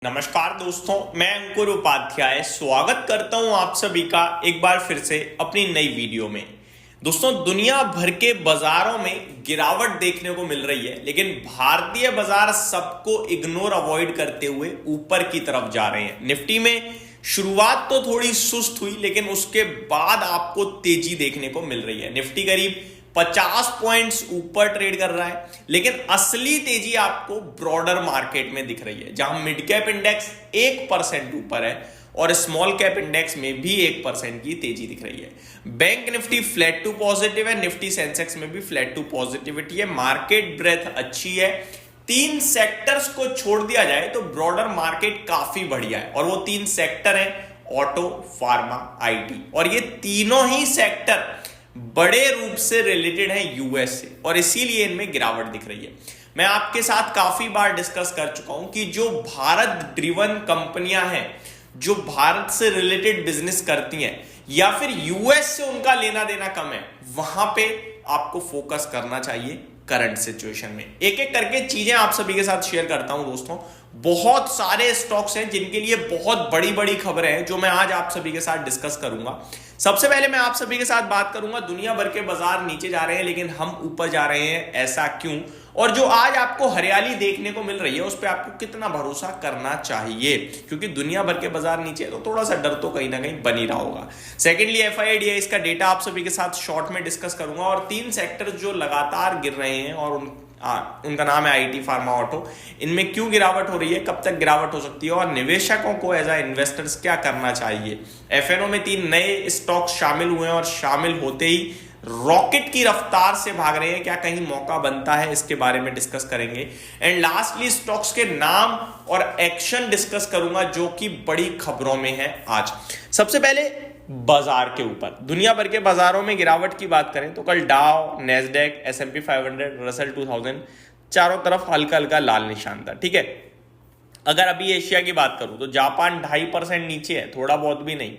नमस्कार दोस्तों, मैं अंकुर उपाध्याय स्वागत करता हूं आप सभी का एक बार फिर से अपनी नई वीडियो में। दोस्तों, दुनिया भर के बाजारों में गिरावट देखने को मिल रही है, लेकिन भारतीय बाजार सबको इग्नोर अवॉइड करते हुए ऊपर की तरफ जा रहे हैं। निफ्टी में शुरुआत तो थोड़ी सुस्त हुई, लेकिन उसके बाद आपको तेजी देखने को मिल रही है। निफ्टी करीब 50 पॉइंट्स ऊपर ट्रेड कर रहा है, लेकिन असली तेजी आपको ब्रॉडर मार्केट में दिख रही है, जहां मिड कैप इंडेक्स 1% ऊपर है और स्मॉल कैप इंडेक्स में भी 1% की तेजी दिख रही है। Bank Nifty flat to positive है, निफ्टी सेंसेक्स में भी फ्लैट टू पॉजिटिविटी है। मार्केट ब्रेथ अच्छी है। 3 सेक्टर्स को छोड़ दिया जाए तो ब्रॉडर मार्केट काफी बढ़िया है, और वो 3 सेक्टर हैं ऑटो, फार्मा, आईटी, और ये तीनों ही सेक्टर बड़े रूप से रिलेटेड है यूएस से, और इसीलिए इनमें गिरावट दिख रही है। मैं आपके साथ काफी बार डिस्कस कर चुका हूं कि जो भारत ड्रिवन कंपनियां हैं, जो भारत से रिलेटेड बिजनेस करती हैं या फिर यूएस से उनका लेना देना कम है, वहां पे आपको फोकस करना चाहिए करंट सिचुएशन में। एक एक करके चीजें आप सभी के साथ शेयर करता हूं दोस्तों। बहुत सारे स्टॉक्स हैं जिनके लिए बहुत बड़ी बड़ी खबरें हैं, जो मैं आज आप सभी के साथ डिस्कस करूंगा। सबसे पहले मैं आप सभी के साथ बात करूंगा, दुनिया भर के बाजार नीचे जा रहे हैं लेकिन हम ऊपर जा रहे हैं, ऐसा क्यों? और जो आज आपको हरियाली देखने को मिल रही है, उस पर आपको कितना भरोसा करना चाहिए, क्योंकि दुनिया भर के बाजार नीचे है तो थोड़ा सा डर तो कहीं ना कहीं बन ही रहा होगा। सेकेंडली, एफआईआईडीआई का डेटा आप सभी के साथ शॉर्ट में डिस्कस करूंगा, और 3 सेक्टर जो लगातार गिर रहे हैं और उनका नाम है आईटी, फार्मा, ऑटो। इनमें क्यों गिरावट हो रही है, कब तक गिरावट हो सकती है, और निवेशकों को एज ए इन्वेस्टर्स क्या करना चाहिए। एफएनओ में 3 नए स्टॉक्स शामिल हुए हैं, और शामिल होते ही रॉकेट की रफ्तार से भाग रहे हैं। क्या कहीं मौका बनता है, इसके बारे में डिस्कस करेंगे। एंड लास्टली, स्टॉक्स के नाम और एक्शन डिस्कस करूंगा जो कि बड़ी खबरों में है आज। सबसे पहले बाजार के ऊपर, दुनिया भर के बाजारों में गिरावट की बात करें तो कल डाउ, नेस्डेक, एसएमपी 500, रसल 2000 चारों तरफ हल्का हल्का लाल निशान था। ठीक है, अगर अभी एशिया की बात करूं तो जापान 2.5% नीचे है, थोड़ा बहुत भी नहीं।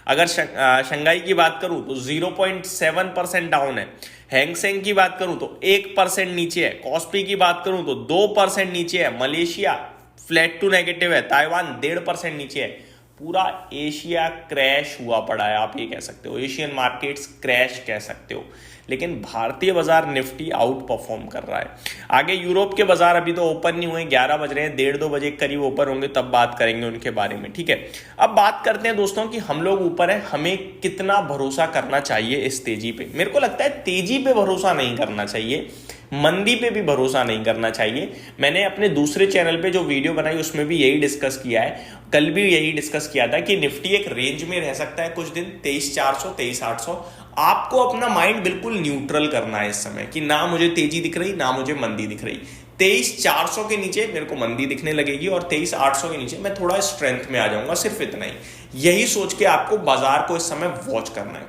अगर शंघाई की बात करूं तो 0.7% डाउन है। हैंगसेंग की बात करूं तो 1% नीचे है। कॉस्पी की बात करूं तो 2% नीचे है। मलेशिया फ्लैट टू नेगेटिव है। ताइवान 1.5% नीचे है। पूरा एशिया क्रैश हुआ पड़ा है, आप ये कह सकते हो, एशियन मार्केट्स क्रैश कह सकते हो। लेकिन भारतीय बाजार निफ्टी आउट परफॉर्म कर रहा है। आगे यूरोप के बाजार अभी तो ओपन नहीं हुए, 11 बज रहे हैं, 1:30-2 बजे करीब ओपन होंगे, तब बात करेंगे उनके बारे में। ठीक है, अब बात करते हैं दोस्तों कि हम लोग ऊपर है, हमें कितना भरोसा करना चाहिए इस तेजी पे। मेरे को लगता है तेजी पे भरोसा नहीं करना चाहिए, मंदी पे भी भरोसा नहीं करना चाहिए। मैंने अपने दूसरे चैनल पे जो वीडियो बनाई उसमें भी यही डिस्कस किया है, कल भी यही डिस्कस किया था कि निफ्टी एक रेंज में रह सकता है कुछ दिन, 23,400 23,800। आपको अपना माइंड बिल्कुल न्यूट्रल करना है इस समय, कि ना मुझे तेजी दिख रही ना मुझे मंदी दिख रही। 23,400 के नीचे मेरे को मंदी दिखने लगेगी, और 23,800 के नीचे मैं थोड़ा स्ट्रेंथ में आ जाऊंगा, सिर्फ इतना ही। यही सोच के आपको बाजार को इस समय वॉच करना है।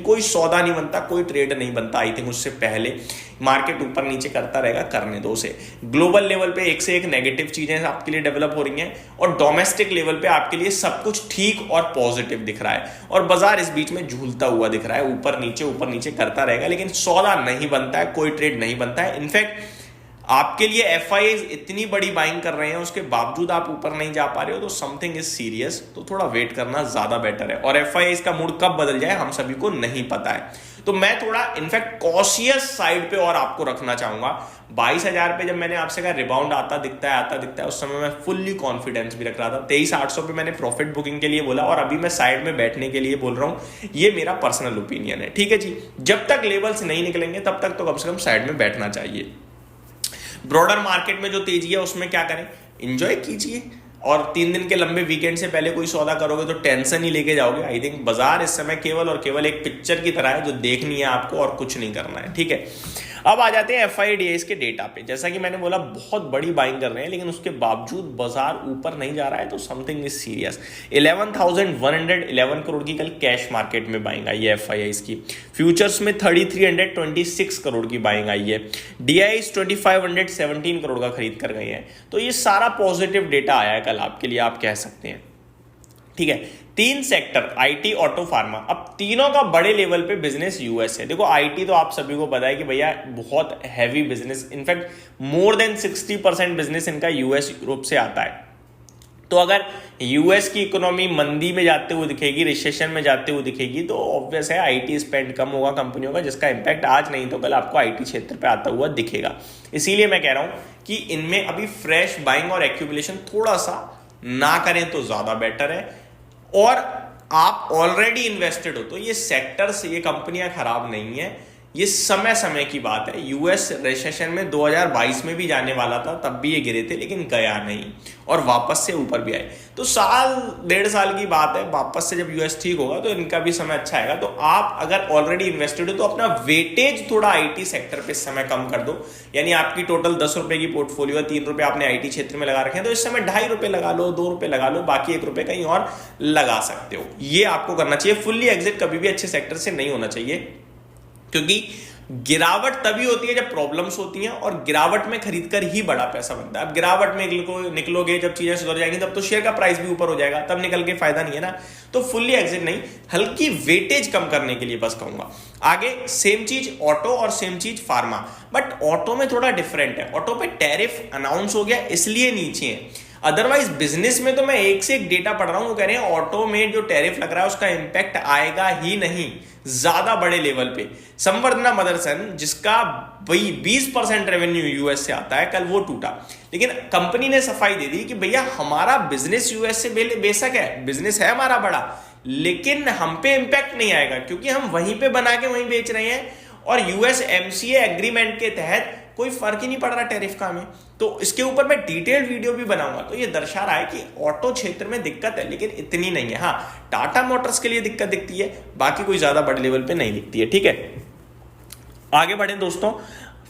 कोई सौदा नहीं बनता, कोई ट्रेड नहीं बनता। आई थिंक उससे पहले मार्केट ऊपर नीचे करता रहेगा, करने दो उसे। ग्लोबल लेवल पे एक से एक नेगेटिव चीजें आपके लिए डेवलप हो रही हैं, और डोमेस्टिक लेवल पे आपके लिए सब कुछ ठीक और पॉजिटिव दिख रहा है, और बाजार इस बीच में झूलता हुआ दिख रहा है, ऊपर नीचे करता रहेगा, लेकिन सौदा नहीं बनता है, कोई ट्रेड नहीं बनता है। इनफैक्ट आपके लिए एफआईआईज इतनी बड़ी बाइंग कर रहे हैं, उसके बावजूद आप ऊपर नहीं जा पा रहे हो, तो समथिंग इज सीरियस। तो थोड़ा वेट करना ज्यादा बेटर है, और एफआईआईज का मूड कब बदल जाए हम सभी को नहीं पता है। तो मैं थोड़ा इनफैक्ट कॉशियस साइड पे और आपको रखना चाहूंगा। 22,000 पे जब मैंने आपसे कहा रिबाउंड आता दिखता है, उस समय मैं फुल्ली कॉन्फिडेंस भी रख रहा था। 23,800 पे मैंने प्रॉफिट बुकिंग के लिए बोला, और अभी मैं साइड में बैठने के लिए बोल रहा हूं। ये मेरा पर्सनल ओपिनियन है, ठीक है जी। जब तक लेवल्स नहीं निकलेंगे तब तक तो कम से कम साइड में बैठना चाहिए। ब्रॉडर मार्केट में जो तेजी है उसमें क्या करें, एंजॉय कीजिए, और 3 दिन के लंबे वीकेंड से पहले कोई सौदा करोगे तो टेंशन ही लेके जाओगे। आई थिंक बाजार इस समय केवल और केवल एक पिक्चर की तरह है, जो देखनी है आपको और कुछ नहीं करना है। ठीक है, अब आ जाते हैं एफआईआईडीआई के डेटा पे। जैसा कि मैंने बोला, बहुत बड़ी बाइंग कर रहे हैं, लेकिन उसके बावजूद बाजार ऊपर नहीं जा रहा है, तो समथिंग इज सीरियस। 11,111 करोड़ की कल कैश मार्केट में बाइंग आई है एफआईआई की। फ्यूचर्स में 3,326 करोड़ की बाइंग आई है। डीआई 2,517 करोड़ का खरीद कर गए हैं। तो ये सारा पॉजिटिव डेटा आया है कल आपके लिए, आप कह सकते हैं। ठीक है, 3 सेक्टर आईटी, ऑटो, फार्मा, अब तीनों का बड़े लेवल पे बिजनेस यूएस है। देखो आईटी तो आप सभी को पता है कि भैया बहुत heavy business, in fact more than 60% business इनका यूएस यूरोप से आता है। तो अगर यूएस की इकोनॉमी मंदी में जाते हुए दिखेगी, रिसेशन में जाते हुए दिखेगी, तो ऑब्वियस है आईटी स्पेंड कम होगा कंपनियों का, जिसका इंपैक्ट आज नहीं तो कल आपको आईटी क्षेत्र पे आता हुआ दिखेगा। इसीलिए मैं कह रहा हूं कि इनमें अभी फ्रेश बाइंग और एक्यूमुलेशन थोड़ा सा ना करें तो ज्यादा बेटर है। और आप ऑलरेडी इन्वेस्टेड हो तो ये सेक्टर्स, ये कंपनियां खराब नहीं है, ये समय समय की बात है। यूएस रिसेशन में 2022 में भी जाने वाला था, तब भी ये गिरे थे, लेकिन गया नहीं और वापस से ऊपर भी आए। तो साल 1.5 साल की बात है, वापस से जब यूएस ठीक होगा तो इनका भी समय अच्छा आएगा। तो आप अगर ऑलरेडी इन्वेस्टेड हो तो अपना वेटेज थोड़ा आईटी सेक्टर पे इस समय कम कर दो। यानी आपकी टोटल 10 रुपए की पोर्टफोलियो है, 3 रुपए आपने आईटी क्षेत्र में लगा रखे हैं, तो इस समय 2.5 रुपए लगा लो, 2 रुपए लगा लो, बाकी 1 रुपए कहीं और लगा सकते हो। ये आपको करना चाहिए। फुल्ली एग्जिट कभी भी अच्छे सेक्टर से नहीं होना चाहिए, क्योंकि गिरावट तभी होती है जब प्रॉब्लम्स होती हैं, और गिरावट में खरीद कर ही बड़ा पैसा बनता है। अब गिरावट में निकलोगे, जब चीजें सुधर जाएंगी तब तो शेयर का प्राइस भी ऊपर हो जाएगा, तब निकल के फायदा नहीं है ना। तो फुल्ली एग्जिट नहीं, हल्की वेटेज कम करने के लिए बस कहूंगा। आगे सेम चीज ऑटो और सेम चीज फार्मा, बट ऑटो में थोड़ा डिफरेंट है। ऑटो पे टैरिफ अनाउंस हो गया इसलिए नीचे है, अदरवाइज बिजनेस में तो मैं एक से एक डेटा पढ़ रहा हूं, वो कह रहे हैं ऑटो में जो टैरिफ लग रहा है उसका इंपैक्ट आएगा ही नहीं ज्यादा बड़े लेवल पे। संवर्धना मदरसन, जिसका 20% रेवेन्यू यूएस से आता है, कल वो टूटा, लेकिन कंपनी ने सफाई दे दी कि भैया हमारा बिजनेस यूएस से बेशक है, बिजनेस है हमारा बड़ा, लेकिन हम पे इंपैक्ट नहीं आएगा क्योंकि हम वहीं पे बना के वहीं बेच रहे हैं, और यूएस एमसीए एग्रीमेंट के तहत कोई फर्क ही नहीं पड़ रहा टैरिफ का हमें। तो इसके ऊपर मैं डिटेल्ड वीडियो भी बनाऊंगा। तो ये दर्शा रहा है कि ऑटो क्षेत्र में दिक्कत है, लेकिन इतनी नहीं है। हाँ, टाटा मोटर्स के लिए दिक्कत दिखती है, बाकी कोई ज्यादा बड़े लेवल पे नहीं दिखती है। ठीक है, आगे बढ़े दोस्तों।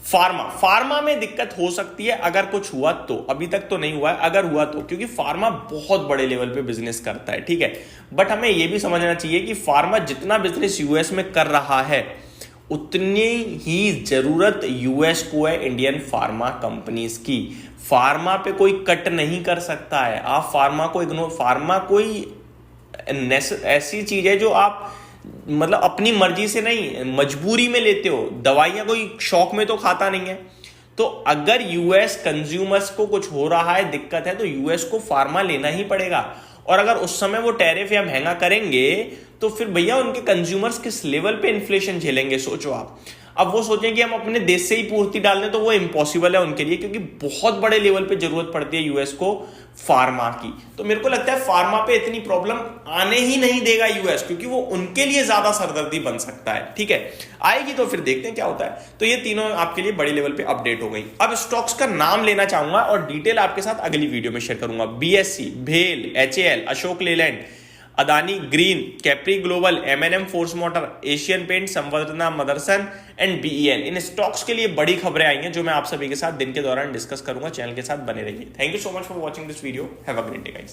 फार्मा में दिक्कत हो सकती है अगर कुछ हुआ तो, अभी तक तो नहीं हुआ है, अगर हुआ तो, क्योंकि फार्मा बहुत बड़े लेवल पे बिजनेस करता है। ठीक है, बट हमें यह भी समझना चाहिए कि फार्मा जितना बिजनेस यूएस में कर रहा है उतनी ही जरूरत यूएस को है इंडियन फार्मा कंपनीज की। फार्मा पे कोई कट नहीं कर सकता है, आप फार्मा को इग्नोर, फार्मा कोई ऐसी चीज है जो आप मतलब अपनी मर्जी से नहीं, मजबूरी में लेते हो। दवाइयां कोई शौक में तो खाता नहीं है। तो अगर यूएस कंज्यूमर्स को कुछ हो रहा है, दिक्कत है, तो यूएस को फार्मा लेना ही पड़ेगा। और अगर उस समय वो टैरिफ या महंगा करेंगे तो फिर भैया उनके कंज्यूमर्स किस लेवल पे इन्फ्लेशन झेलेंगे, सोचो आप। अब वो सोचें कि हम अपने देश से ही पूर्ति डाल दें, तो वो इम्पॉसिबल है उनके लिए, क्योंकि बहुत बड़े लेवल पे जरूरत पड़ती है यूएस को फार्मा की। तो मेरे को लगता है फार्मा पे इतनी प्रॉब्लम आने ही नहीं देगा यूएस, क्योंकि वो उनके लिए ज्यादा सरदर्दी बन सकता है। ठीक है, आएगी तो फिर देखते हैं क्या होता है। तो ये तीनों आपके लिए बड़े लेवल पे अपडेट हो गई। अब स्टॉक्स का नाम लेना चाहूंगा और डिटेल आपके साथ अगली वीडियो में शेयर करूंगा। बीएससी, भेल, HAL, Ashok Leyland, Adani Green, Capri Global, MNM Force Motor, Asian Paint, Samvardhana Motherson and BEL. इन स्टॉक्स के लिए बड़ी खबरें आई हैं जो मैं आप सभी के साथ दिन के दौरान डिस्कस करूंगा। चैनल के साथ बने रहिए। Thank you so much for watching this video. Have a great day guys.